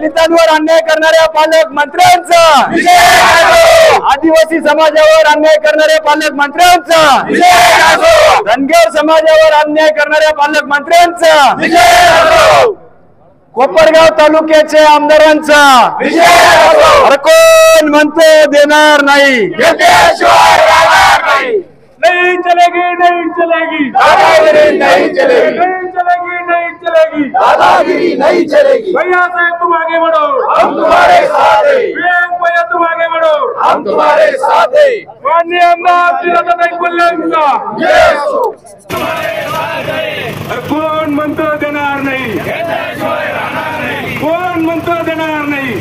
दलितांवर अन्याय करणाऱ्या पालकमंत्र्यांचा, आदिवासी समाजावर अन्याय करणाऱ्या पालकमंत्र्यांचा, धनगर समाजावर अन्याय करणाऱ्या पालकमंत्र्यांचा, कोपरगाव तालुक्याचे आमदारांचा अरे कोण म्हणतो देणार नाही, नहीं चलेगी नहीं चलेगी दादागिरी नहीं चलेगी, नहीं चलेगी नहीं चलेगी दादागिरी नहीं चलेगी। भैया साहब तुम आगे बढ़ो, हम तुम्हारे साथ हैं। भैया तुम आगे बढ़ो, हम तुम्हारे साथ हैं। माननीय आमदार श्रीरत्नाताई कोल्हेंचा कोण म्हणतो देणार नाही, कोण म्हणतो देणार नाही,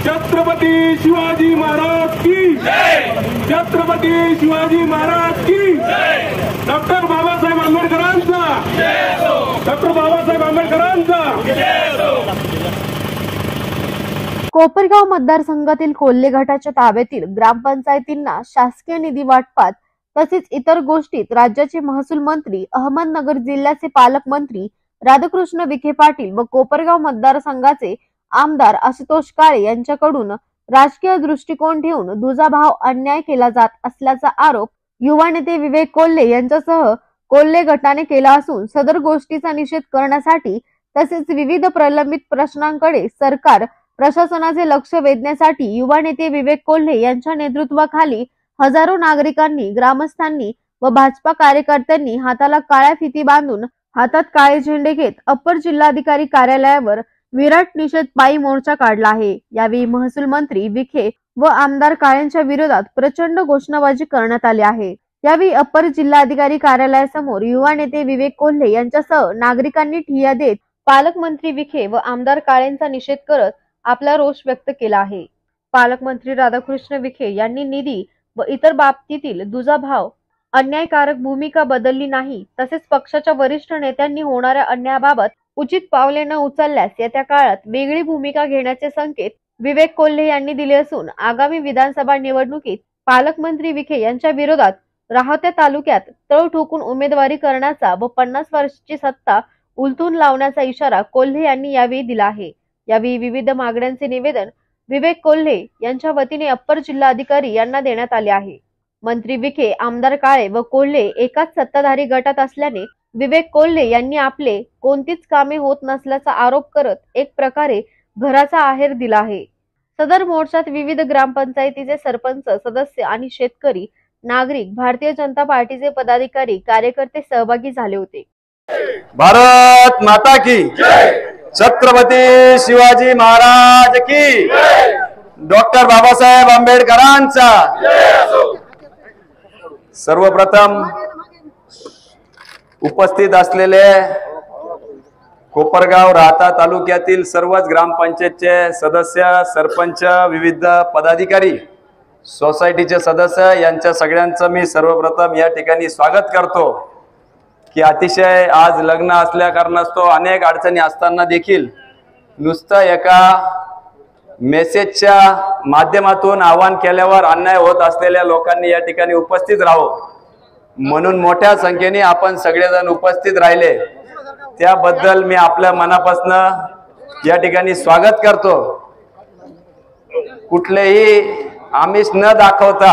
छत्रपती शिवाजी महाराज की जय, छत्रपती शिवाजी महाराज की जय, डॉक्टर बाबासाहेब आंबेडकरांचा, डॉक्टर बाबासाहेब आंबेडकरांचा। कोपरगाव मतदारसंघातील कोल्हे गटाच्या ताब्यातील ग्रामपंचायतींना शासकीय निधी वाटपात तसेच इतर गोष्टीत राज्याचे महसूल मंत्री, अहमदनगर जिल्ह्याचे पालकमंत्री राधाकृष्ण विखे पाटील व कोपरगाव मतदारसंघाचे आमदार आशुतोष काळे यांच्याकडून राजकीय दृष्टिकोन ठेवून दुजाभाव अन्याय केला जात असल्याचा आरोप युवा नेते विवेक कोल्हे यांच्यासह कोल्हे गटाने केला असून सदर गोष्टीचा निषेध करण्यासाठी तसेच विविध प्रलंबित प्रश्नांकडे सरकार प्रशासनाचे लक्ष वेधण्यासाठी युवा नेते विवेक कोल्हे यांच्या नेतृत्वाखाली हजारो नागरिकांनी, ग्रामस्थांनी व भाजपा कार्यकर्त्यांनी हाताला काळ्या फिती बांधून हातात काळे झेंडे घेत अप्पर जिल्हाधिकारी कार्यालयावर विराट निषेध पायी मोर्चा काढला आहे। यावेळी महसूल मंत्री विखे व आमदार काळेंच्या विरोधात प्रचंड घोषणाबाजी करण्यात आली आहे। यावेळी अप्पर जिल्हाधिकारी कार्यालयासमोर युवा नेते विवेक कोल्हे यांच्यासह नागरिकांनी ठिय्या देत पालकमंत्री विखे व आमदार काळेंचा निषेध करत आपला रोष व्यक्त केला आहे। पालकमंत्री राधाकृष्ण विखे यांनी निधी व इतर बाबतीतील दुजाभाव अन्यायकारक भूमिका बदलली नाही, तसेच पक्षाच्या वरिष्ठ नेत्यांनी होणाऱ्या अन्यायाबाबत उचित पावले न उचलल्यास येत्या काळात वेगळी भूमिका घेण्याचे संकेत विवेक कोल्हे यांनी दिले असून आगामी विधानसभा निवडणुकीत पालकमंत्री विखे यांच्या विरोधात राहत्या तालुक्यात तळ ठोकून उमेदवारी करण्याचा व 50 वर्षाची सत्ता उलथून लावण्याचा इशारा कोल्हे यांनी यावेळी दिला आहे। यावेळी विविध मागण्यांचे निवेदन विवेक कोल्हे यांच्या वतीने अप्पर जिल्हाधिकारी यांना देण्यात आले आहे। मंत्री विखे, आमदार काळे व कोल्हे एकाच सत्ताधारी गटात असल्याने विवेक कोल्हे यांनी आपले कोणतीच कामे होत नसल्याचा आरोप करत एक प्रकारे घराचा आहेर दिला आहे। सदर मोर्चात विविध ग्रामपंचायतीचे सरपंच, सदस्य आणि शेतकरी, नागरिक, भारतीय जनता पार्टीचे पदाधिकारी, कार्यकर्ते सहभागी झाले होते। भारत माता की जय, छत्रपती शिवाजी महाराज की जय, डॉक्टर बाबासाहेब आंबेडकरांचा जय। सर्वप्रथम उपस्थित असलेले कोपरगाव राहता तालुक्यातील सर्वच ग्रामपंचायतचे सदस्य, सरपंच, विविध पदाधिकारी, सोसायटीचे सदस्य यांच्या सगळ्यांचं मी सर्वप्रथम या ठिकाणी स्वागत करतो की अतिशय आज लग्न असल्या कारणास्तव अनेक अडचणी असताना देखील नुसतं एका मेसेजच्या माध्यमातून आवाहन केल्यावर अन्याय होत असलेल्या लोकांनी या ठिकाणी उपस्थित राहावं म्हणून मोठ्या संख्येने आपण सगळेजण उपस्थित राहिले, त्याबद्दल मी आपल्या मनापासून या ठिकाणी स्वागत करतो। कुठलेही आमिष न दाखवता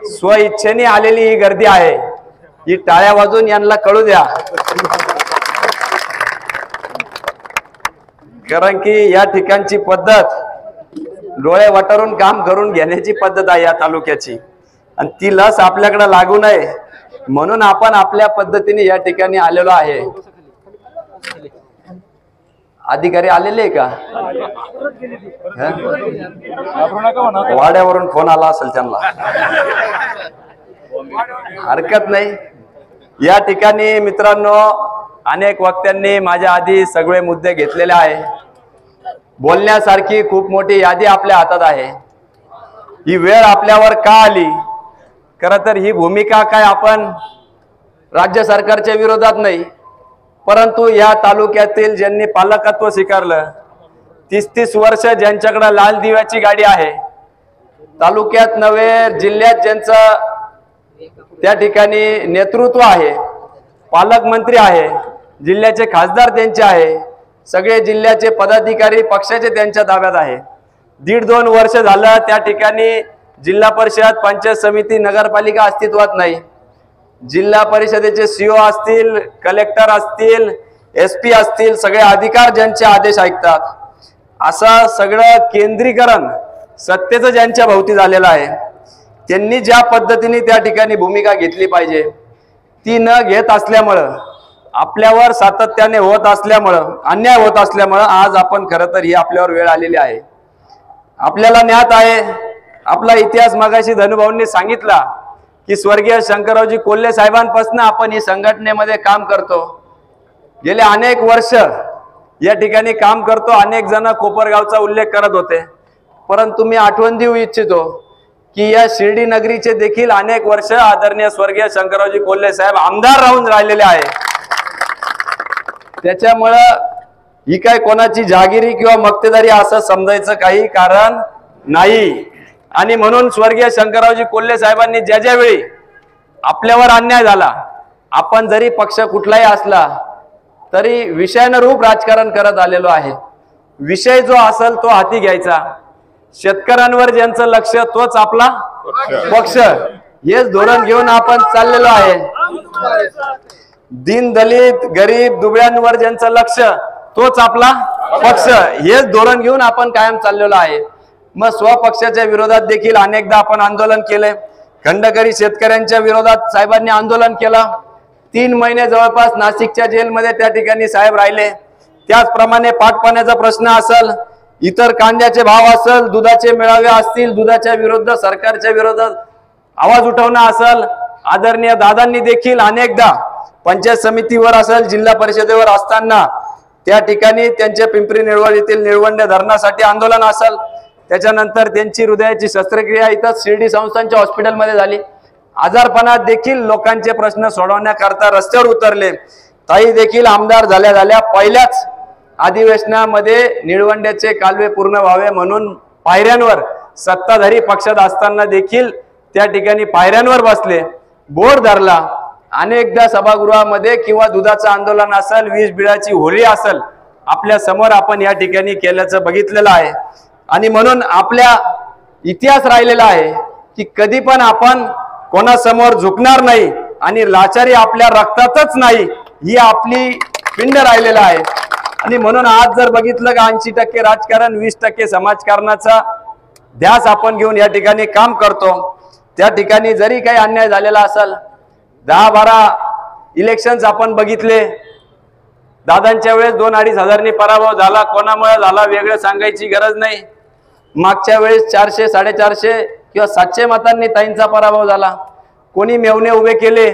स्व इच्छेने आलेली ही गर्दी आहे, ही टाळ्या वाजून यांना कळू द्या, कारण की या ठिकाणची पद्धत डोळे वटारून काम करून घेण्याची पद्धत आहे या तालुक्याची आणि ती लस आपल्याकडे लागू नये म्हणून आपण आपल्या पद्धतीने या ठिकाणी आलेलो आहे। अधिकारी आलेले का? वाड्यावरून फोन आला असेल त्यांना, हरकत नाही। या ठिकाणी मित्रांनो अनेक वक्त्यांनी माझ्या आधी सगळे मुद्दे घेतलेले आहे, बोलण्यासारखी खूप मोठी यादी आपल्या हातात आहे। ही वेळ आपल्यावर का आली? खरं तर ही भूमिका काय आपण राज्य सरकारच्या विरोधात नाही, परंतु या तालुक्यातील ज्यांनी पालकत्व स्वीकारलं, 30-30 वर्ष ज्यांच्याकडे लाल दिव्याची गाडी आहे, तालुक्यात नव्हे जिल्ह्यात ज्यांचं त्या ठिकाणी नेतृत्व आहे, पालकमंत्री आहे, जिल्ह्याचे खासदार त्यांचे आहे, सगळे जिल्ह्याचे पदाधिकारी पक्षाचे त्यांच्या ताब्यात आहे। 1.5-2 वर्ष झालं त्या ठिकाणी जिल्हा परिषद, पंचायत समिती, नगरपालिका अस्तित्वात नाही। जिल्हा परिषदेचे सीओ असतील, कलेक्टर असतील, SP असतील, सगळे अधिकार ज्यांचे आदेश ऐकतात, असं सगळं केंद्रीकरण सत्तेचं ज्यांच्या भोवती झालेलं आहे, त्यांनी ज्या पद्धतीने त्या ठिकाणी भूमिका घेतली पाहिजे ती न घेत असल्यामुळं, आपल्यावर सातत्याने होत असल्यामुळं, अन्याय होत असल्यामुळं आज आपण खरं तर ही आपल्यावर वेळ आलेली आहे। आपल्याला ज्ञात आहे, आपला इतिहास मगाशी धनुभाऊंनी सांगितला की स्वर्गीय शंकररावजी कोल्हे साहेबांपासून आपण ही संघटनेमध्ये काम करतो। गेले अनेक वर्ष या ठिकाणी काम करतो। अनेक जण कोपरगावचा उल्लेख करत होते, परंतु मी आठवण देऊ इच्छितो की या शिर्डी नगरीचे देखील अनेक वर्ष आदरणीय स्वर्गीय शंकररावजी कोल्हे साहेब आमदार राहून राहिलेले आहे। त्याच्यामुळं ही काय कोणाची जहागिरी किंवा मक्तेदारी असं समजायचं काही कारण नाही। आणि म्हणून स्वर्गीय शंकररावजी कोल्हे साहेबांनी ज्या ज्या वेळी आपल्यावर अन्याय झाला, आपण जरी पक्ष कुठलाही असला तरी विषयानुरूप राजकारण करत आलेलो आहे। विषय जो असेल तो हाती घ्यायचा, शेतकऱ्यांवर ज्यांचं लक्ष तोच आपला पक्ष, हेच धोरण घेऊन आपण चाललेलो आहे। दीन दलित गरीब दुबळ्यांवर ज्यांचं लक्ष तोच आपला पक्ष, हेच धोरण घेऊन आपण कायम चाललेलो आहे। मग स्वपक्षाच्या विरोधात देखील अनेकदा आपण आंदोलन केले। खंडकरी शेतकऱ्यांच्या विरोधात साहेबांनी आंदोलन केलं। 3 महिने जवळपास नाशिकच्या जेलमध्ये त्या ठिकाणी साहेब राहिले। त्याचप्रमाणे पाटपाण्याचा प्रश्न असेल, इतर कांद्याचे भाव असेल, दुधाचे मेळावे असतील, दुधाच्या विरुद्ध सरकारच्या विरोधात आवाज उठवणं असेल, आदरणीय दादांनी देखील अनेकदा पंचायत समितीवर असेल, जिल्हा परिषदेवर असताना त्या ठिकाणी त्यांच्या पिंपरी निळवण येथील निळवंडे धरणासाठी आंदोलन असेल, त्याच्यानंतर त्यांची हृदयाची शस्त्रक्रिया इथं शिर्डी संस्थांच्या हॉस्पिटलमध्ये झाली। आजारपणात देखील लोकांचे प्रश्न सोडवण्याकरता रस्त्यावर उतरले। ताई देखील आमदार झाल्या झाल्या पहिल्याच अधिवेशनामध्ये निळवंड्याचे कालवे पूर्ण व्हावे म्हणून पायऱ्यांवर, सत्ताधारी पक्षात असताना देखील त्या ठिकाणी पायऱ्यांवर बसले, बोर्ड धरला। अनेकदा सभागृहामध्ये किंवा दुधाचं आंदोलन असेल, वीज बिलाची होळी असेल, आपल्या समोर आपण या ठिकाणी केल्याचं बघितलेलं आहे। आणि म्हणून आपल्या इतिहास राहिलेला आहे की कधी पण आपण कोणासमोर झुकणार नाही आणि लाचारी आपल्या रक्तातच नाही, ही आपली पिंड राहिलेला आहे। आणि म्हणून आज जर बघितलं का 80% राजकारण, 20% समाजकारणाचा ध्यास आपण घेऊन या ठिकाणी काम करतो। त्या ठिकाणी जरी काही अन्याय झालेला असेल, 10-12 इलेक्शन्स आपण बघितले, दादांच्या वेळेस 2-2.5 हजारांनी पराभव झाला, कोणामुळे झाला वेगळं सांगायची गरज नाही। मागच्या वेळेस 400, 450 किंवा 700 मतांनी ताईंचा पराभव झाला। कोणी मेवणे उभे केले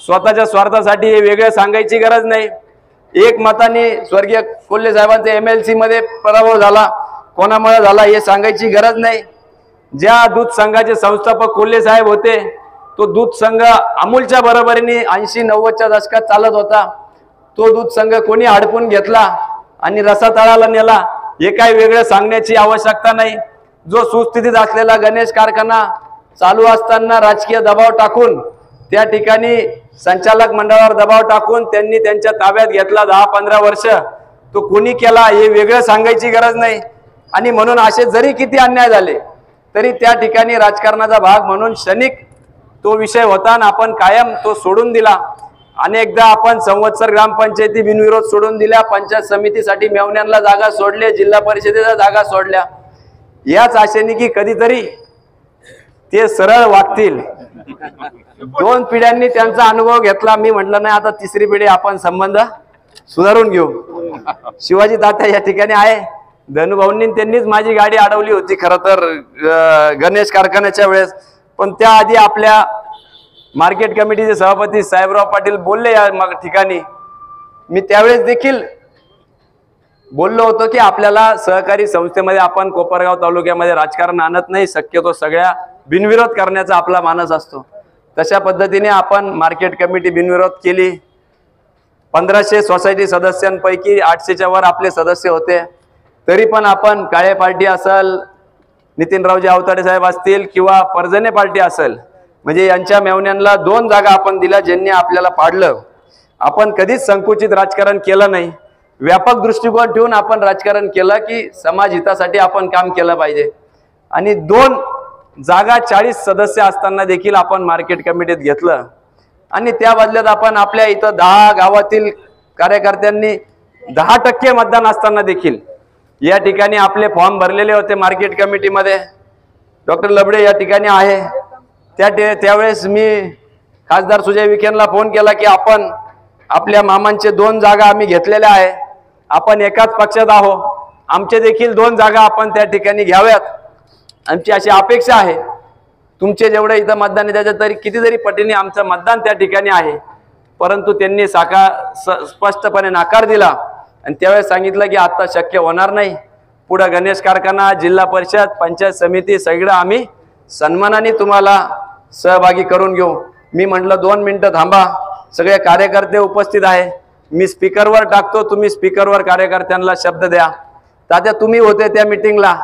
स्वतःच्या स्वार्थासाठी, हे वेगळं सांगायची गरज नाही। 1 मतांनी स्वर्गीय कोल्हे साहेबांचे MLC मध्ये पराभव झाला, कोणामुळे झाला हे सांगायची गरज नाही। ज्या दूध संघाचे संस्थापक कोल्हे साहेब होते, तो दूध संघ अमूलच्या बरोबरीने 80-90च्या दशकात चालत होता। तो दूध संघ कोणी हडपून घेतला आणि रसातळाला नेला, हे काय वेगळं सांगण्याची आवश्यकता नाही। जो सुस्थितीत असलेला गणेश कारखाना चालू असताना राजकीय दबाव टाकून, त्या ठिकाणी संचालक मंडळावर दबाव टाकून त्यांनी त्यांच्या ताब्यात घेतला 10-15 वर्ष, तो कोणी केला हे वेगळं सांगायची गरज नाही। आणि म्हणून असे जरी किती अन्याय झाले तरी त्या ठिकाणी राजकारणाचा भाग म्हणून क्षणिक तो विषय होता आणि आपण कायम तो सोडून दिला। अनेकदा आपण संवत्सर ग्रामपंचायती बिनविरोध सोडून दिल्या, पंचायत समितीसाठी मेवण्यांना जागा सोडल्या, जिल्हा परिषदेच्या जागा सोडल्या, याच आशेने की कधीतरी ते सरळ वागतील। 2 पिढ्यांनी त्यांचा अनुभव घेतला। मी म्हटलं नाही, आता 3री पिढी आपण संबंध सुधारून घेऊ। शिवाजी तात्या या ठिकाणी आहे, धनुभाऊंनी त्यांनीच माझी गाडी अडवली होती खरं तर गणेश कारखान्याच्या वेळेस, पण त्याआधी आपल्या मार्केट कमिटीचे सभापती साहेबराव पाटील बोलले या ठिकाणी। मी त्यावेळेस देखील बोललो होतो की आपल्याला सहकारी संस्थेमध्ये आपण कोपरगाव तालुक्यामध्ये राजकारण आणत नाही, शक्यतो सगळ्या बिनविरोध करण्याचा आपला मानस असतो। तशा पद्धतीने आपण मार्केट कमिटी बिनविरोध केली। 1500 सोसायटी सदस्यांपैकी 800च्या वर आपले सदस्य होते, तरी पण आपण काळे पार्टी असेल, नितीनरावजी आवताडे साहेब असतील किंवा परजने पार्टी असेल, म्हणजे यांच्या मेवण्यांना 2 जागा आपण दिल्या, ज्यांनी आपल्याला पाडलं। आपण कधीच संकुचित राजकारण केलं नाही। व्यापक दृष्टिकोन ठेवून आपण राजकारण केलं की समाज हितासाठी आपण काम केलं पाहिजे। आणि 2 जागा 40 सदस्य असताना देखील आपण मार्केट कमिटीत घेतलं आणि त्या बदल्यात आपण आपल्या इथं 10 गावातील कार्यकर्त्यांनी 10% मतदान असताना देखील या ठिकाणी आपले फॉर्म भरलेले होते मार्केट कमिटीमध्ये। डॉक्टर लबडे या ठिकाणी आहे, त्यावेळेस मी खासदार सुजय विखेंना फोन केला की आपण आपल्या मामांचे 2 जागा आम्ही घेतलेल्या आहे, आपण एकाच पक्षात आहोत, आमचे देखील 2 जागा आपण त्या ठिकाणी घ्याव्यात, आमची अशी अपेक्षा आहे। तुमचे जेवढे इथं मतदान आहे त्याच्या तरी कितीतरी पटीने आमचं मतदान त्या ठिकाणी आहे। परंतु त्यांनी स्पष्टपणे नकार दिला आणि त्यावेळेस सांगितलं की आता शक्य होणार नाही, पुढे गणेश कारखाना, जिल्हा परिषद, पंचायत समिती सगळं आम्ही सन्मानाने तुम्हाला सहभागी करून घेऊ। मी म्हटलं 2 मिनिटं थांबा, सगळे कार्यकर्ते उपस्थित आहे, मी स्पीकरवर टाकतो, तुम्ही स्पीकरवर कार्यकर्त्यांना शब्द द्या। तात्या तुम्ही होते त्या मीटिंगला,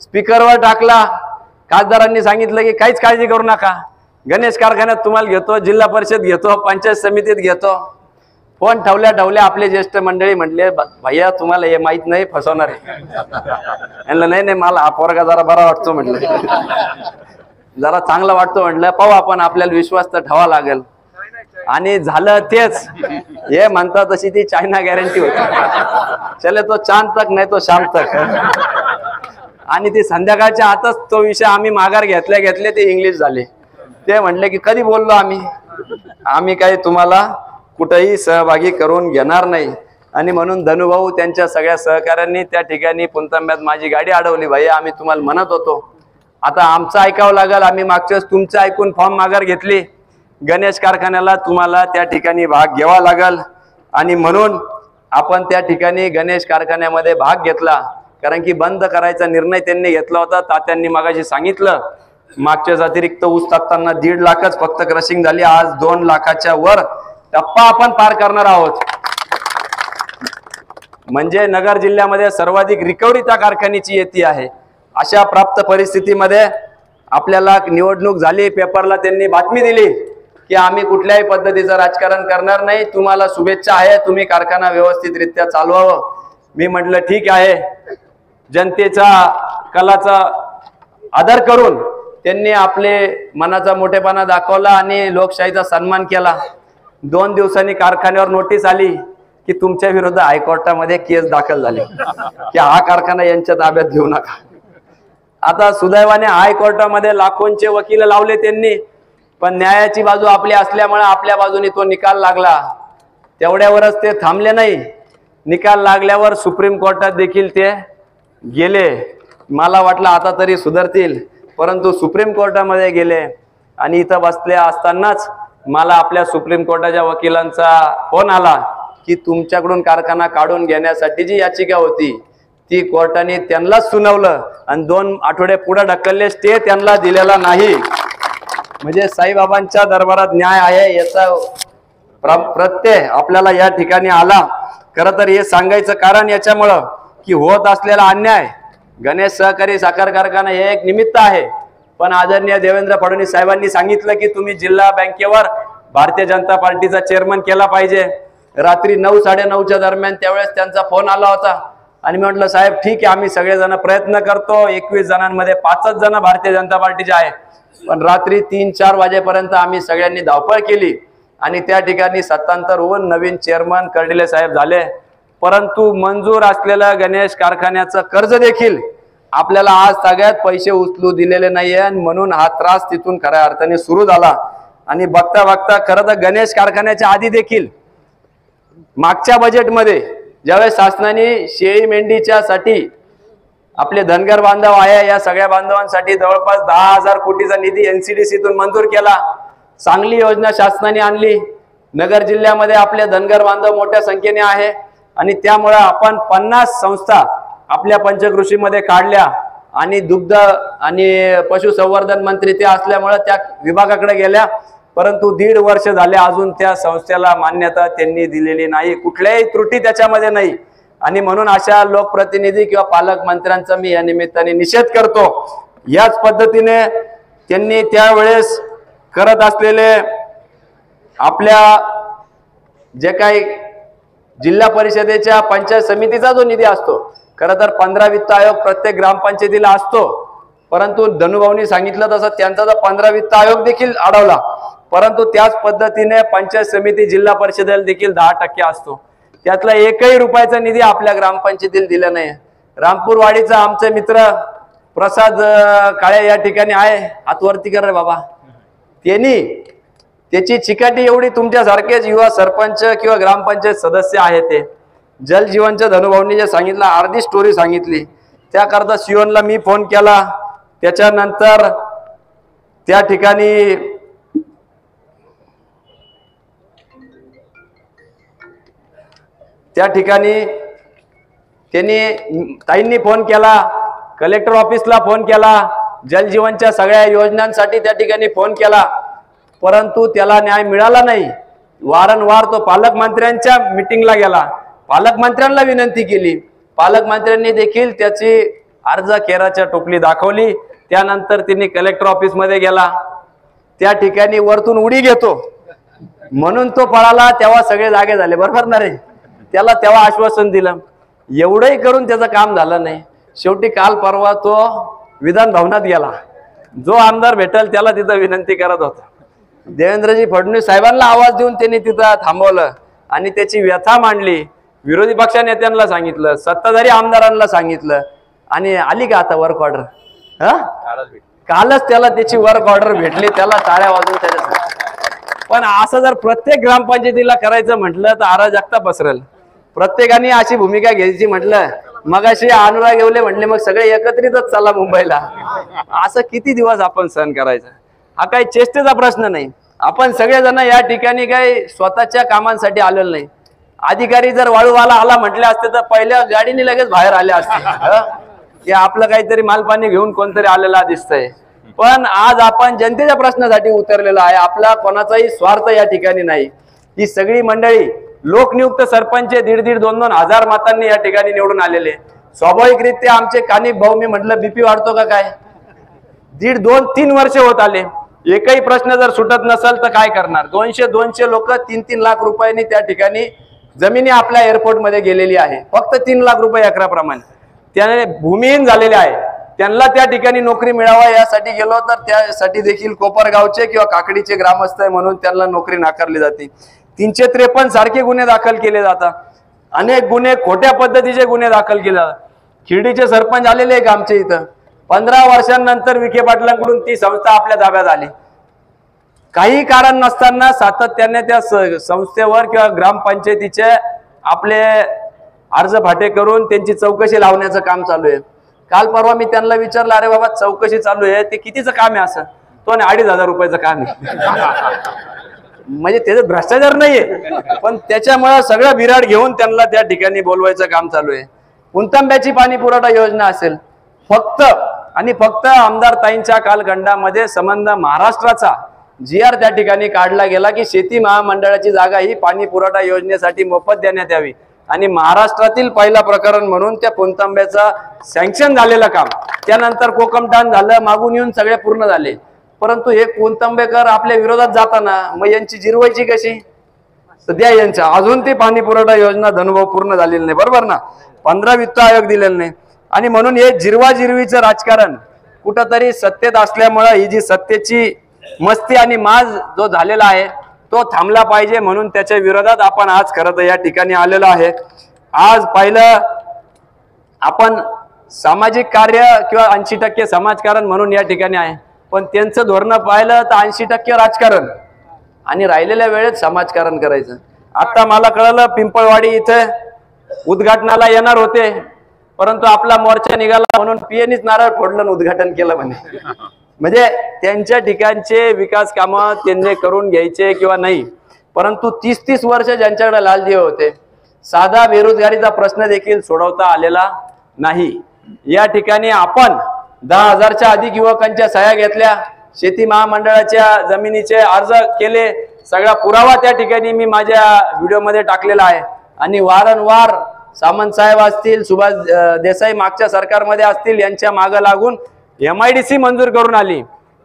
स्पीकरवर टाकला, खासदारांनी सांगितलं की काहीच काळजी करू नका, गणेश कारखान्यात तुम्हाला घेतो, जिल्हा परिषद घेतो, पंचायत समितीत घेतो। फोन ठेवल्या आपले ज्येष्ठ मंडळी म्हटले भैया तुम्हाला हे माहित नाही, फसवणार आहे। नाही मला हा पोरगा जरा बरा वाटतो म्हटलं, जरा चांगला वाटतो म्हटलं, पाहू आपण, आपल्याला विश्वास तर ठेवा लागेल। आणि झालं तेच, हे म्हणतात तशी ती चायना गॅरंटी होती, चले तो चांद तक नाही तो शाम तक। आणि ती संध्याकाळच्या आतच तो विषय आम्ही माघार घेतले ते इंग्लिश झाले। ते म्हणले की कधी बोललो आम्ही काही तुम्हाला कुठेही सहभागी करून घेणार नाही। आणि म्हणून धनुभाऊ त्यांच्या सगळ्या सहकाऱ्यांनी त्या ठिकाणी पुणतांब्यात माझी गाडी अडवली, भाई आम्ही तुम्हाला म्हणत होतो, आता आमचं ऐकावं लागेल, आम्ही मागच्या वेळेस तुमचं ऐकून फॉर्म माघार घेतली, गणेश कारखान्याला तुम्हाला त्या ठिकाणी भाग घ्यावा लागेल। आणि म्हणून आपण त्या ठिकाणी गणेश कारखान्यामध्ये भाग घेतला, कारण की बंद करायचा निर्णय त्यांनी घेतला होता। तात्यांनी मगाशी सांगितलं मागच्याच अतिरिक्त ऊस टाकताना 1.5 लाखच फक्त क्रशिंग झाली, आज 2 लाखाच्या वर टप्पा आपण पार करणार आहोत। म्हणजे नगर जिल्ह्यामध्ये सर्वाधिक रिकव्हरी त्या कारखान्याची येते आहे। अशा प्राप्त परिस्थितीमध्ये आपल्याला निवडणूक झाली, पेपरला त्यांनी बातमी दिली की आम्ही कुठल्याही पद्धतीचं राजकारण करणार नाही, तुम्हाला शुभेच्छा आहे, तुम्ही कारखाना व्यवस्थितरित्या चालवावं। मी म्हटलं ठीक आहे, जनतेचा कलाचा आदर करून त्यांनी आपले मनाचा मोठेपणा दाखवला आणि लोकशाहीचा सन्मान केला। 2 दिवसांनी कारखान्यावर नोटीस आली की तुमच्या विरुद्ध हायकोर्टामध्ये केस दाखल झाली की हा कारखाना यांच्या ताब्यात घेऊ नका। आता सुदैवाने हायकोर्टामध्ये लाखोंचे वकील लावले त्यांनी, पण न्यायाची बाजू आपली असल्यामुळे आपल्या बाजूने तो निकाल लागला। तेवढ्यावरच ते थांबले नाही, निकाल लागल्यावर सुप्रीम कोर्टात देखील ते गेले। मला वाटलं आता तरी सुधारतील, परंतु सुप्रीम कोर्टामध्ये गेले। आणि इथं बसले असतानाच मला आपल्या सुप्रीम कोर्टाच्या वकिलांचा फोन आला की तुमच्याकडून कारखाना काढून घेण्यासाठी जी याचिका होती ती कोर्टाने त्यांनाच सुनावलं आणि 2 आठवडे पुढे ढकलले, स्टे त्यांना दिलेला नाही। म्हणजे साईबाबांच्या दरबारात न्याय आहे याचा प्रत्यय आपल्याला या ठिकाणी आला। खरं तर हे सांगायचं कारण याच्यामुळं की होत असलेला अन्याय, गणेश सहकारी साखर कारखाना हे एक निमित्त आहे, पण आदरणीय देवेंद्र फडणवीस साहेबांनी सांगितलं की तुम्ही जिल्हा बँकेवर भारतीय जनता पार्टीचा चेअरमन केला पाहिजे। रात्री 9 साडेनऊच्या दरम्यान त्यावेळेस त्यांचा फोन आला होता आणि मी म्हटलं साहेब ठीक आहे, आम्ही सगळेजण प्रयत्न करतो, 21 जणांमध्ये 5च जण भारतीय जनता पार्टीचे आहे। पण रात्री 3-4 वाजेपर्यंत आम्ही सगळ्यांनी धावपळ केली आणि त्या ठिकाणी सत्तांतर होऊन नवीन चेअरमन कर्डिले साहेब झाले। परंतु मंजूर असलेलं गणेश कारखान्याचं कर्ज देखील आपल्याला आज सगळ्यात पैसे उचलू दिलेले नाहीये आणि म्हणून हा त्रास तिथून खऱ्या अर्थाने सुरू झाला। आणि बघता बघता खरं तर गणेश कारखान्याच्या आधी देखील मागच्या बजेटमध्ये ज्यावेळेस शासनाने शेळी मेंढीच्या साठी आपले धनगर बांधव आहे या सगळ्या बांधवांसाठी जवळपास 10,000 कोटीचा निधी NCDCतून मंजूर केला, चांगली योजना शासनाने आणली। नगर जिल्ह्यामध्ये आपले धनगर बांधव मोठ्या संख्येने आहे आणि त्यामुळे आपण 50 संस्था आपल्या पंचकृषीमध्ये काढल्या आणि दुग्ध आणि पशुसंवर्धन मंत्री ते असल्यामुळे त्या विभागाकडे गेल्या। परंतु 1.5 वर्ष झाले अजून त्या संस्थेला मान्यता त्यांनी दिलेली नाही, कुठल्याही त्रुटी त्याच्यामध्ये नाही। आणि म्हणून अशा लोकप्रतिनिधी किंवा पालकमंत्र्यांचा मी या निमित्ताने निषेध करतो। याच पद्धतीने त्यांनी त्यावेळेस करत असलेले आपल्या जे काही जिल्हा परिषदेच्या पंचायत समितीचा जो निधी असतो, खरं तर 15 वित्त आयोग प्रत्येक ग्रामपंचायतीला असतो, परंतु धनुभाऊंनी सांगितलं तसं त्यांचा जो 15 वित्त आयोग देखील अडवला, परंतु त्याच पद्धतीने पंचायत समिती जिल्हा परिषदेला देखील 10% असतो. त्यातला एकही रुपयाचा निधी आपल्या ग्रामपंचायतीला दिला नाही. रामपूरवाडीचा आमचे मित्र प्रसाद काळे या ठिकाणी आहे, हात वरती कर रे बाबा. त्यांनी त्याची चिकाटी एवढी तुमच्यासारखेच युवा सरपंच किंवा ग्रामपंचायत सदस्य आहेत, ते जल जीवनच्या धनुभाऊंनी जे सांगितलं अर्धी स्टोरी सांगितली. त्याकरता शिवनला मी फोन केला. त्याच्यानंतर त्या ठिकाणी त्यांनी ताईंनी फोन केला, कलेक्टर ऑफिसला फोन केला, जल जीवनच्या सगळ्या योजनांसाठी त्या ठिकाणी फोन केला, परंतु त्याला न्याय मिळाला नाही. वारंवार तो पालकमंत्र्यांच्या मीटिंगला गेला, पालकमंत्र्यांना विनंती केली, पालकमंत्र्यांनी देखील त्याची अर्ज केराच्या टोपली दाखवली. त्यानंतर त्यांनी कलेक्टर ऑफिस मध्ये गेला, त्या ठिकाणी वरतून उडी घेतो म्हणून तो पळाला. तेव्हा सगळे जागे झाले, बरोबर ना रे. त्याला तेव्हा आश्वासन दिलं, एवढंही करून त्याचं काम झालं नाही. शेवटी काल परवा तो विधान भवनात गेला, जो आमदार भेटेल त्याला तिथं विनंती करत होता. देवेंद्रजी फडणवीस साहेबांना आवाज देऊन त्यांनी तिथं थांबवलं आणि त्याची व्यथा मांडली. विरोधी पक्ष नेत्यांना सांगितलं, सत्ताधारी आमदारांना सांगितलं, आणि आली का आता वर्क ऑर्डर? कालच त्याला त्याची वर्क ऑर्डर भेटली, त्याला टाळ्या वाजवून त्याच्या. पण असं जर प्रत्येक ग्रामपंचायतीला करायचं म्हटलं तर अराजकता पसरेल. प्रत्येकाने अशी भूमिका घ्यायची म्हटलं, मगाशी अनुराग येवले म्हणले मग सगळे एकत्रितच चला मुंबईला. असं किती दिवस आपण सहन करायचं? हा काही चेष्टेचा प्रश्न नाही. आपण सगळेजण या ठिकाणी काही स्वतःच्या कामांसाठी आलेलो नाही. अधिकारी जर वाळूवाला आला म्हटले असते तर पहिल्या गाडीने लगेच बाहेर आले असते की आपलं काहीतरी मालपाणी घेऊन कोणतरी आलेला दिसतंय. पण आज आपण जनतेच्या प्रश्नासाठी उतरलेलो आहे. आपला कोणाचाही स्वार्थ या ठिकाणी नाही. ही सगळी मंडळी लोकनियुक्त सरपंच 1,500 2,2 हजार मतांनी या ठिकाणी निवडून आलेले. स्वाभाविकरित्या आमचे कानिक भाऊ, मी म्हटलं बीपी वाढतो का काय? 1.5, 2, 3 वर्ष होत आले, एकही प्रश्न जर सुटत नसेल तर काय करणार? 200 लोक 3-3 लाख रुपयांनी त्या ठिकाणी जमिनी आपल्या एअरपोर्ट मध्ये गेलेली आहे. फक्त 3 लाख रुपये एकराप्रमाणे त्याने भूमिहीन झालेले आहे. त्यांना त्या ठिकाणी नोकरी मिळावा यासाठी गेलो तर त्यासाठी देखील कोपरगावचे किंवा काकडीचे ग्रामस्थ आहे म्हणून त्यांना नोकरी नाकारली जाते. 353 सारखे गुन्हे दाखल केले जातात. अनेक गुन्हे, खोट्या पद्धतीचे गुन्हे दाखल केले जातात. खिरडीचे सरपंच आलेले आहे आमच्या इथं. 15 वर्षांनंतर विखे पाटलांकडून ती संस्था आपल्या ताब्यात आली. काही कारण नसताना सातत्याने त्या संस्थेवर किंवा ग्रामपंचायतीचे आपले अर्ज फाटे करून त्यांची चौकशी लावण्याचं काम चालू आहे. काल परवा मी त्यांना विचारलं, अरे बाबा चौकशी चालू आहे ते कितीचं काम आहे? असं तो 2,500 रुपयाचं काम आहे. म्हणजे त्याचं भ्रष्टाचार नाहीये, पण त्याच्यामुळे सगळं बिराड घेऊन त्यांना त्या ठिकाणी बोलवायचं काम चालू आहे. पुणतांब्याची पाणी पुरवठा योजना असेल, फक्त आणि फक्त आमदार ताईंच्या कालखंडामध्ये संबंध महाराष्ट्राचा GR त्या ठिकाणी काढला गेला की शेती महामंडळाची जागा ही पाणी पुरवठा योजनेसाठी मोफत देण्यात यावी. आणि महाराष्ट्रातील पहिला प्रकरण म्हणून त्या पुणतांब्याचा सँक्शन झालेलं काम, त्यानंतर कोकमठाण झालं, मागून येऊन सगळे पूर्ण झाले. परंतु हे पुणतांबेकर आपल्या विरोधात जाताना मग यांची जिरवायची कशी? सध्या यांच्या अजून ती पाणी पुरवठा योजना धनुभाव पूर्ण झालेली नाही, बरोबर ना? 15 वित्त आयोग दिलेले नाही. आणि म्हणून हे जिरवाजिरवीचं राजकारण कुठंतरी सत्तेत असल्यामुळे ही जी सत्तेची मस्ती आणि माज जो झालेला आहे तो थांबला पाहिजे, म्हणून त्याच्या विरोधात आपण आज खरं तर या ठिकाणी आलेलो आहे. आज पाहिलं आपण सामाजिक कार्य किंवा 80% समाजकारण म्हणून या ठिकाणी आहे, पण त्यांचं धोरण पाहिलं तर 80% राजकारण आणि राहिलेल्या वेळेत समाजकारण करायचं. आता मला कळलं पिंपळवाडी इथे उद्घाटनाला येणार होते, परंतु आपला मोर्चा निघाला म्हणून पीएनीच नारळ फोडलं, उद्घाटन केलं म्हणे. म्हणजे त्यांच्या ठिकाणचे विकास कामं त्यांनी करून घ्यायचे किंवा नाही, परंतु 30-30 वर्ष ज्यांच्याकडे लाल दिवे होते, साधा बेरोजगारीचा प्रश्न देखील सोडवता आलेला नाही. या ठिकाणी आपण 10,000च्या अधिक युवकांच्या सह्या घेतल्या, शेती महामंडळाच्या जमिनीचे अर्ज केले, सगळा पुरावा त्या ठिकाणी मी माझ्या व्हिडिओमध्ये टाकलेला आहे. आणि वारंवार सामंत साहेब असतील, सुभाष देसाई मागच्या सरकारमध्ये असतील, यांच्या मागे लागून MIDC मंजूर करून आली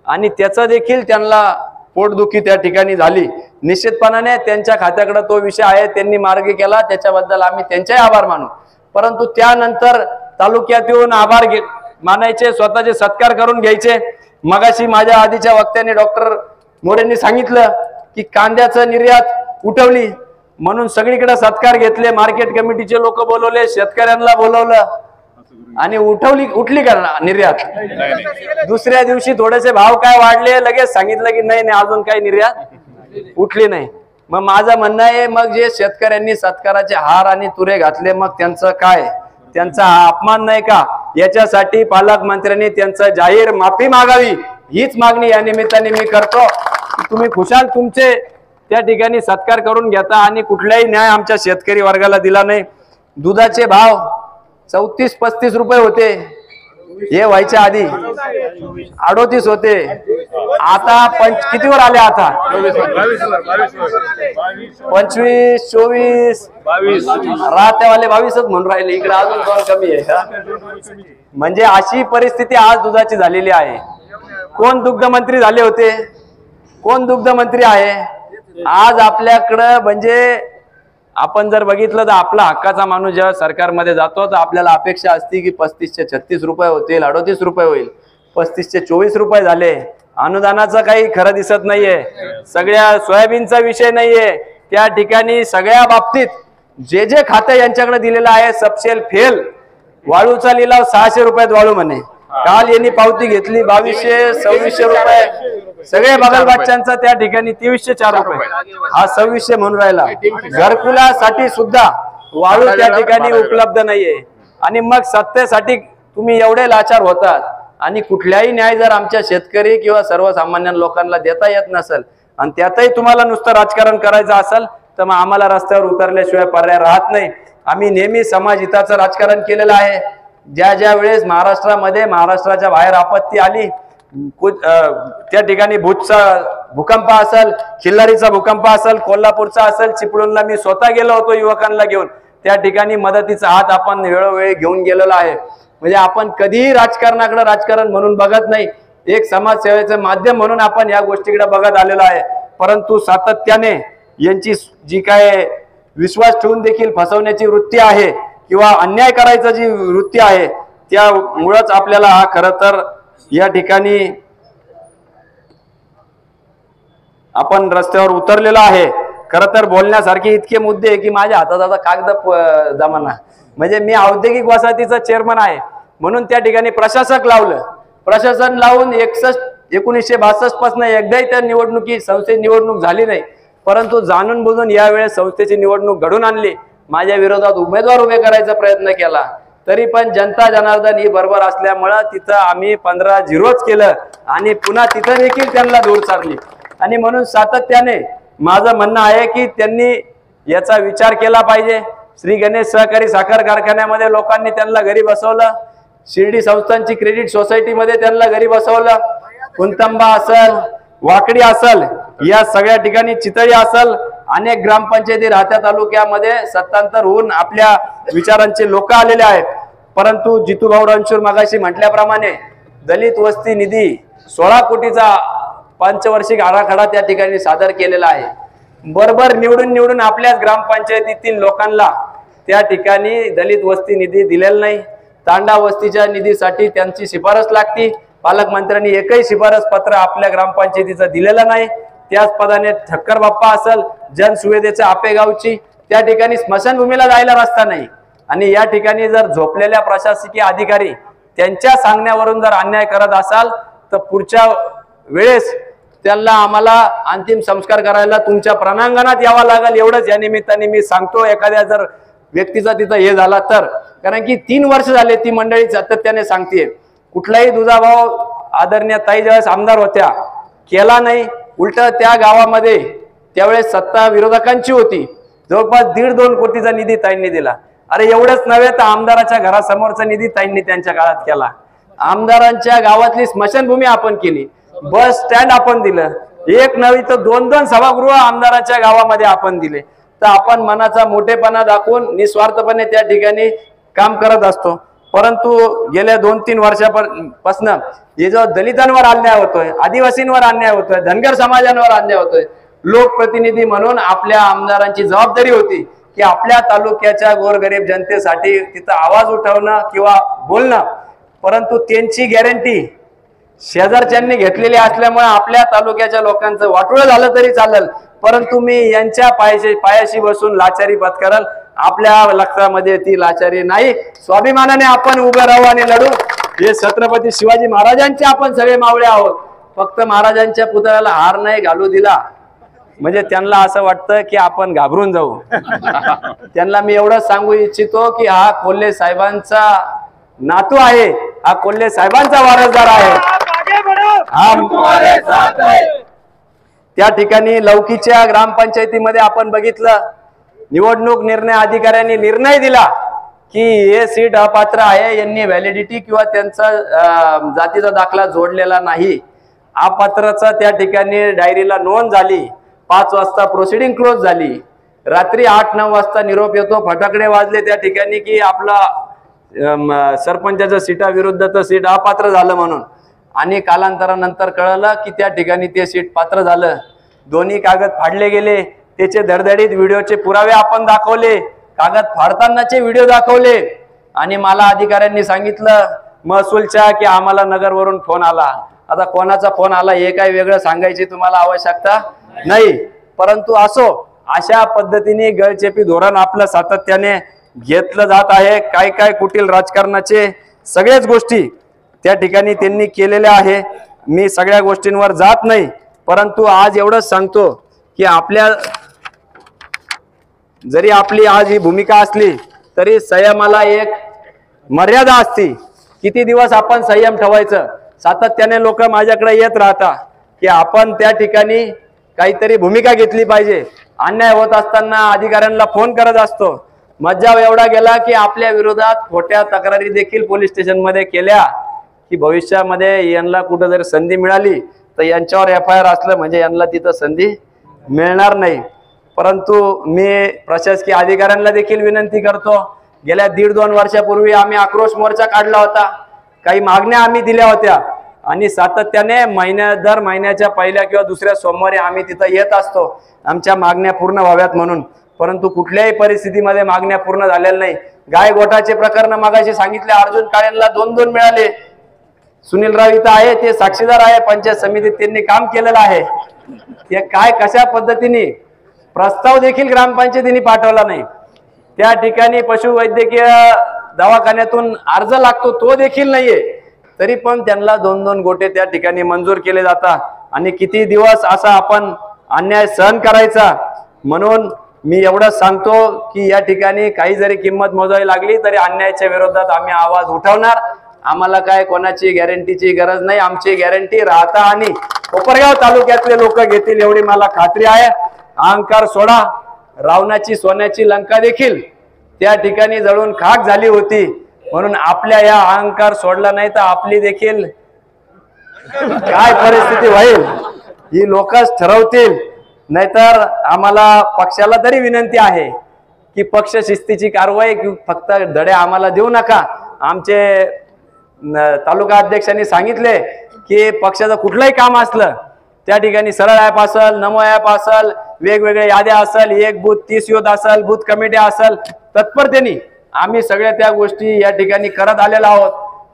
आणि त्याचं देखील त्यांना पोटदुखी त्या ठिकाणी झाली। निश्चितपणाने त्यांच्या खात्याकडे तो विषय आहे, त्यांनी मार्गी केला, त्याच्याबद्दल आम्ही त्यांचेही आभार मानू। परंतु त्यानंतर तालुक्यात येऊन आभार मानायचे, स्वतःचे सत्कार करून घ्यायचे। मगाशी माझ्या आधीच्या वक्त्याने डॉक्टर मोरेंनी सांगितलं की कांद्याचं निर्यात उठवली म्हणून सगळीकडे सत्कार घेतले, मार्केट कमिटीचे लोक बोलवले, शेतकऱ्यांना बोलवलं आणि उठली का निर्यात? दुसऱ्या दिवशी थोडेसे भाव काय वाढले, लगेच सांगितलं की नाही अजून काही निर्यात उठली नाही। मग माझं म्हणणं आहे, मग जे शेतकऱ्यांनी सत्काराचे हार आणि तुरे घातले, मग त्यांचं काय, त्यांचा हा अपमान नाही का? याच्यासाठी पालकमंत्र्यांनी त्यांचं जाहीर माफी मागावी, हीच मागणी या निमित्ताने मी करतो। तुम्ही खुशाल तुमचे त्या ठिकाणी सत्कार करून घेता आणि कुठलाही न्याय आमच्या शेतकरी वर्गाला दिला नाही। दुधाचे भाव 34-35 रुपये होते, हे व्हायच्या आधी 38 होते, आता कितीवर आले? आता 25, 24, 22 राहतेवाले 22च म्हणून राहिले, इकडे अजून कोण कमी आहे? म्हणजे अशी परिस्थिती आज दुधाची झालेली आहे। कोण दुग्ध मंत्री झाले होते? कोण दुग्ध मंत्री आहे आज आपल्याकडं? म्हणजे आपण जर बघितलं तर आपला हक्काचा माणूस जेव्हा सरकारमध्ये जातो तर आपल्याला अपेक्षा असते की 35 ते 36 रुपये होतील, 38 रुपये होईल, 35 ते 24 रुपये झाले। अनुदानाचं काही खरं दिसत नाहीये, सगळ्या सोयाबीनचा विषय नाहीये त्या ठिकाणी। सगळ्या बाबतीत जे जे खातं यांच्याकडे दिलेलं आहे सबसेल फेल। वाळूचा लिलाव 600 रुपयात वाळू म्हणे, काल यांनी पावती घेतली 2200-2600 रुपये। सगळे बगलबादच्यांचा त्या ठिकाणी 2304 रुपये, हा 2600 म्हणून राहिला। घरकुलासाठी सुद्धा वाळू त्या ठिकाणी उपलब्ध नाहीये। आणि मग सत्तेसाठी तुम्ही एवढे लाचार होतात आणि कुठल्याही न्याय जर आमच्या शेतकरी किंवा सर्वसामान्य लोकांना देता येत नसेल आणि त्यातही तुम्हाला नुसतं राजकारण करायचं असेल तर मग आम्हाला रस्त्यावर उतरल्याशिवाय पर्याय राहत नाही। आम्ही नेहमी समाज हिताचं राजकारण केलेलं आहे। ज्या ज्या वेळेस महाराष्ट्रामध्ये महाराष्ट्राच्या बाहेर आपत्ती आली, त्या ठिकाणी भूजचा भूकंप असेल, खिल्लारीचा भूकंप असेल, कोल्हापूरचा असेल, चिपळूणला मी स्वतः गेलो होतो युवकांना घेऊन, त्या ठिकाणी मदतीचा हात आपण वेळोवेळी घेऊन गेलेलो आहे। म्हणजे आपण कधीही राजकारणाकडे राजकारण म्हणून बघत नाही, एक समाजसेवेचं माध्यम म्हणून आपण या गोष्टीकडे बघत आलेलो आहे। परंतु सातत्याने यांची जी काय विश्वास ठेवून देखील फसवण्याची वृत्ती आहे किंवा अन्याय करायची जी वृत्ती आहे त्यामुळेच आपल्याला हा खरं तर या ठिकाणी आपण रस्त्यावर उतरलेलो आहे। खरं तर बोलण्यासारखे इतके मुद्दे आहे की माझ्या हातात आता कागद जमाना। म्हणजे मी औद्योगिक वसाहतीचा चेअरमन आहे म्हणून त्या ठिकाणी प्रशासक लावलं, प्रशासन लावून 1962 पासून एकदाही त्या संस्थेची निवडणूक झाली नाही। परंतु जाणून बुजून यावेळेस संस्थेची निवडणूक घडून आणली, माझ्या विरोधात उमेदवार उभे करायचा प्रयत्न केला, तरी पण जनता जनार्दन ही बरोबर असल्यामुळे तिथं आम्ही 15-0 केलं आणि पुन्हा तिथं देखील त्यांना दूर सारली। आणि म्हणून सातत्याने माझं म्हणणं आहे की त्यांनी याचा विचार केला पाहिजे। श्री गणेश सहकारी साखर कारखान्यामध्ये लोकांनी त्यांना घरी बसवलं, शिर्डी संस्थांची क्रेडिट सोसायटीमध्ये त्यांना घरी बसवलं, कुंतंबा असेल, वाकडी असेल, या सगळ्या ठिकाणी चितळी असेल, अनेक ग्रामपंचायती राहत्या तालुक्यामध्ये सत्तांतर होऊन आपल्या विचारांचे लोक आलेले आहेत। परंतु जितूभाऊ रणशूर मगाशी म्हटल्याप्रमाणे दलित वस्ती निधी 16 कोटीचा पंचवार्षिक आराखडा त्या ठिकाणी सादर केलेला आहे। बरोबर निवडून आपल्याच ग्रामपंचायतीतील लोकांना त्या ठिकाणी दलित वस्ती निधी दिलेला नाही। तांडा वस्तीच्या निधीसाठी त्यांची शिफारस लागती, पालकमंत्र्यांनी एकही शिफारस पत्र आपल्या ग्रामपंचायतीचं दिलेलं नाही। त्याच पदाने ठक्कर बाप्पा असेल, जनसुविधेच्या आपेगावची त्या ठिकाणी स्मशानभूमीला जायला रस्ता नाही। आणि या ठिकाणी जर झोपलेल्या प्रशासकीय अधिकारी त्यांच्या सांगण्यावरून जर अन्याय करत असाल तर पुढच्या वेळेस त्यांना आम्हाला अंतिम संस्कार करायला तुमच्या प्रणांगणात यावं लागेल, एवढंच या निमित्ताने मी सांगतो। एखाद्या जर व्यक्तीचा तिथं हे झाला तर, कारण की 3 वर्ष झाले ती मंडळी सातत्याने सांगते, कुठलाही दुधाभाव आदरणीय ताई ज्यावेळेस आमदार होत्या केला नाही, उलट त्या गावामध्ये त्यावेळेस सत्ता विरोधकांची होती, जवळपास 1.5-2 कोटीचा निधी ताईंनी दिला। अरे एवढंच नव्हे तर आमदाराच्या घरासमोरचा निधी ताईंनी त्यांच्या काळात केला, आमदारांच्या गावातली स्मशानभूमी आपण केली, बस स्टँड आपण दिलं, एक नव्हे तर 2-2 सभागृह आमदाराच्या गावामध्ये आपण दिले। तर आपण मनाचा मोठेपणा दाखवून निस्वार्थपणे त्या ठिकाणी काम करत असतो। परंतु गेल्या 2-3 वर्षापासून हे जो दलितांवर अन्याय होतोय, आदिवासींवर अन्याय होतोय, धनगर समाजांवर अन्याय होतोय, लोकप्रतिनिधी म्हणून आपल्या आमदारांची जबाबदारी होती की आपल्या तालुक्याच्या गोरगरीब जनतेसाठी तिथं आवाज उठवणं किंवा बोलणं, परंतु त्यांची गॅरंटी शेजारच्यांनी घेतलेली असल्यामुळे आपल्या तालुक्याच्या लोकांचं वाटोळं झालं तरी चालेल, परंतु मी यांच्या पायाशी बसून लाचारी पत्करल, आपल्या लक्षामध्ये ती लाचारी नाही. स्वाभिमानाने आपण उभं राहू आणि लढू. हे छत्रपती शिवाजी महाराजांचे आपण सगळे मावळे आहोत. फक्त महाराजांच्या पुतळ्याला हार नाही घालू दिला म्हणजे त्यांना असं वाटतं की आपण घाबरून जाऊ. त्यांना मी एवढं सांगू इच्छितो की हा कोल्हे साहेबांचा नातू आहे, हा कोल्हे साहेबांचा वारसदार आहे. त्या ठिकाणी लौकीच्या ग्रामपंचायतीमध्ये आपण बघितलं, निवडणूक निर्णय अधिकाऱ्यांनी निर्णय दिला की हे सीट अपात्र आहे, यांनी व्हॅलिडिटी किंवा त्यांचा जातीचा दाखला जोडलेला नाही. अपात्रचा त्या ठिकाणी डायरीला नोंद झाली. 5 वाजता प्रोसिडिंग क्लोज झाली. रात्री 8-9 वाजता निरोप येतो, फटाकडे वाजले त्या ठिकाणी की आपला सरपंचाच्या सीटाविरुद्धचं सीट अपात्र झालं म्हणून. आणि कालांतरानंतर कळलं की त्या ठिकाणी ते सीट पात्र झालं. दोन्ही कागद फाडले गेले. त्याचे धडधडीत व्हिडिओचे पुरावे आपण दाखवले, कागद फाडतानाचे व्हिडिओ दाखवले. आणि मला अधिकाऱ्यांनी सांगितलं महसूलच्या की आम्हाला नगरवरून फोन आला. आता कोणाचा फोन आला हे काय वेगळं सांगायची तुम्हाला आवश्यकता नाही, परंतु असो, अशा पद्धतीने गळचेपी धोरण आपलं सातत्याने घेतलं जात आहे. काय काय कुटील राजकारणाचे सगळ्याच गोष्टी त्या ठिकाणी त्यांनी केलेल्या आहे. मी सगळ्या गोष्टींवर जात नाही, परंतु आज एवढंच सांगतो की आपल्या जरी आपली आज ही भूमिका असली तरी संयमाला एक मर्यादा असते. किती दिवस आपण संयम ठेवायचं. सातत्याने लोक माझ्याकडे येत राहतात की आपण त्या ठिकाणी काहीतरी भूमिका घेतली पाहिजे. अन्याय होत असताना अधिकाऱ्यांना फोन करत असतो. मज्जाव एवढा गेला की आपल्या विरोधात खोट्या तक्रारी देखील पोलीस स्टेशन मध्ये केल्या की भविष्यामध्ये यांना कुठं जर संधी मिळाली तर यांच्यावर FIR असलं म्हणजे यांना तिथं संधी मिळणार नाही. परंतु मी प्रशासकीय अधिकाऱ्यांना देखील विनंती करतो, गेल्या 1.5-2 वर्षापूर्वी आम्ही आक्रोश मोर्चा काढला होता. काही मागण्या आम्ही दिल्या होत्या आणि सातत्याने दर महिन्याच्या पहिल्या किंवा दुसऱ्या सोमवारी आम्ही तिथं येत असतो आमच्या मागण्या पूर्ण व्हाव्यात म्हणून. परंतु कुठल्याही परिस्थितीमध्ये मागण्या पूर्ण झालेल्या नाही. गाय गोठाचे प्रकरण मागाशी सांगितले, अर्जुन काळेंना 2-2 मिळाले. सुनील राव इथं आहे, ते साक्षीदार आहे. पंचायत समितीत त्यांनी काम केलेलं आहे. ते काय कशा पद्धतीने प्रस्ताव देखील ग्रामपंचायतीने पाठवला नाही. त्या ठिकाणी पशुवैद्यकीय दवाखान्यातून अर्ज लागतो तो देखील नाहीये, तरी पण त्यांना 2-2 गोटे त्या ठिकाणी मंजूर केले जातात. आणि किती दिवस असा आपण अन्याय सहन करायचा. म्हणून मी एवढंच सांगतो की या ठिकाणी काही जरी किंमत मोजावी लागली तरी अन्यायाच्या विरोधात आम्ही आवाज उठवणार. आम्हाला काय कोणाची गॅरंटीची गरज नाही. आमची गॅरंटी राहता आणि कोपरगाव तालुक्यातले लोक घेतील एवढी मला खात्री आहे. अहंकार सोडा. रावणाची सोन्याची लंका देखील त्या ठिकाणी जळून खाक झाली होती. म्हणून आपल्या या अहंकार सोडला नाही तर आपली देखील काय परिस्थिती होईल ही लोकच ठरवतील. नाहीतर आम्हाला पक्षाला तरी विनंती आहे की पक्ष शिस्तीची कारवाई फक्त धडे आम्हाला देऊ नका. आमचे तालुका अध्यक्षांनी सांगितले की पक्षाचं कुठलंही काम असलं त्या ठिकाणी सरळ ॲप असेल, नमो ॲप असेल, वेगवेगळ्या याद्या असेल, 1 बूथ 30 युथ असेल, बूथ कमिटी असेल, तत्परतेने आम्ही सगळ्या त्या गोष्टी या ठिकाणी करत आलेलो आहोत.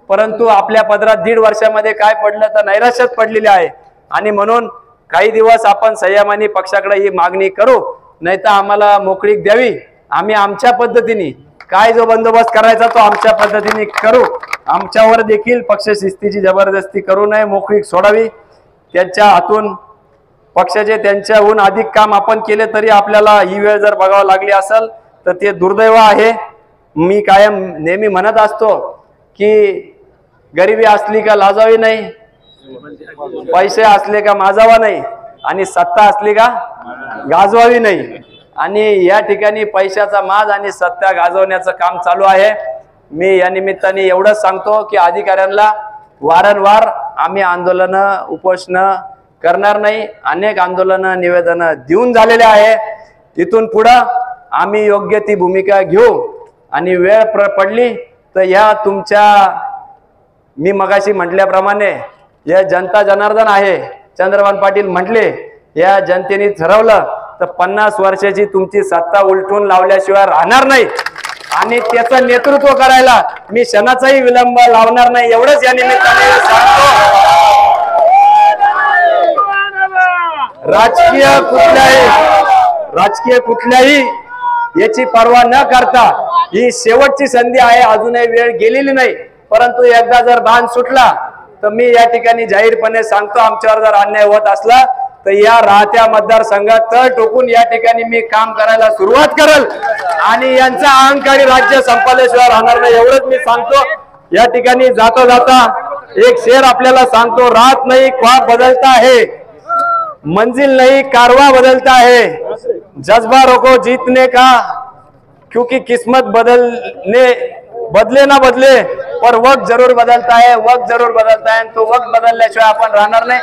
परंतु आपल्या पदरात 1.5 वर्षामध्ये काय पडलं तर नैराश्यात पडलेली आहे. आणि म्हणून काही दिवस आपण संयमाने पक्षाकडे ही मागणी करू, नाही तर आम्हाला मोकळीक द्यावी. आम्ही आमच्या पद्धतीने काय जो बंदोबस्त करायचा तो आमच्या पद्धतीने करू. आमच्यावर देखील पक्ष शिस्तीची जबरदस्ती करू नये, मोकळीक सोडावी. त्यांच्या हातून पक्षाचे त्यांच्याहून अधिक काम आपण केले तरी आपल्याला ही वेळ जर बघावं लागली असेल तर ते दुर्दैव आहे. मी कायम नेहमी म्हणत असतो की गरिबी असली का लाजावी नाही, पैसे असले का माजावा नाही आणि सत्ता असली का गाजवावी नाही. आणि या ठिकाणी पैशाचा माज आणि सत्ता गाजवण्याचं काम चालू आहे. मी या निमित्ताने एवढंच सांगतो की अधिकाऱ्यांना वारंवार आम्ही आंदोलन उपोषण करणार नाही. अनेक आंदोलन निवेदन देऊन झालेले आहे. इथून पुढे आम्ही योग्य ती भूमिका घेऊ आणि वेळ पडली तर या तुमच्या मी मगाशी म्हटल्याप्रमाणे या जनता जनार्दन आहे, चंद्रभान पाटील म्हटले, या जनतेने ठरवलं तर 50 वर्षाची तुमची सत्ता उलटून लावल्याशिवाय राहणार नाही आणि त्याचं नेतृत्व करायला मी क्षणाचाही विलंब लावणार नाही, एवढंच या निमित्ताने सांगतो. राजकीय कुठल्याही याची पर्वा न करता ही शेवटची संधी आहे, अजूनही वेळ गेलेली नाही, परंतु एकदा जर बाण सुटला तर मी या ठिकाणी जाहीरपणे सांगतो, आमच्यावर जर अन्याय होत असला तर या राहत्या मतदारसंघात तळ टोकून या ठिकाणी मी काम करायला सुरुवात करेल आणि यांचा अहंकारी राज्य संपल्याशिवाय राहणार नाही, एवढंच मी सांगतो. या ठिकाणी जाता जाता एक शेर आपल्याला सांगतो, रात नहीं ख्वाब बदलता है, मंजिल नहीं कारवा बदलता है, जज्बा रोको जीतने का, क्योंकि किस्मत बदले ना बदले पर वक्त जरूर बदलता है, वक्त जरूर बदलता है, तो वक्त बदलल्याशिवाय आपण राहणार नाही.